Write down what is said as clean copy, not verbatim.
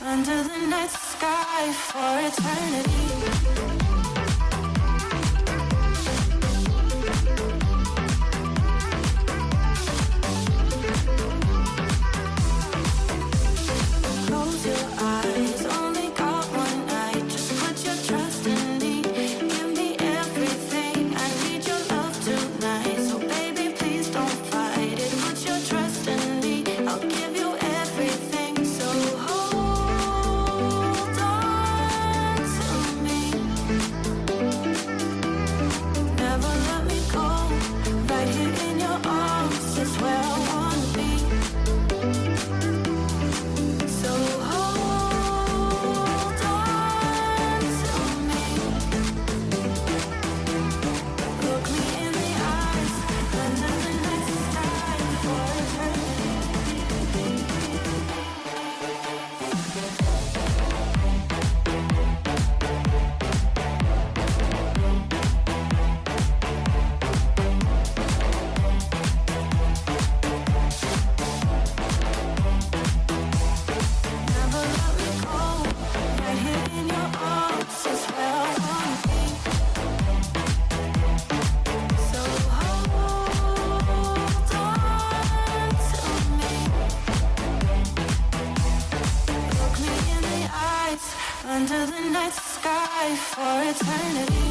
under the night sky for eternity. Close your eyes, only got one night. Just put your trust in me. Give me everything. I need your love tonight. So baby, please don't fight it. Put your trust in me. I'll give you everything. So hold on to me. Never let me go. Right here in your arms is where I wanna be. So hold on to me. Look me in the eyes under the night sky for eternity. Never let me go. Right here in your arms is where I wanna be. So hold on to me. Look me in the eyes under the night sky for eternity.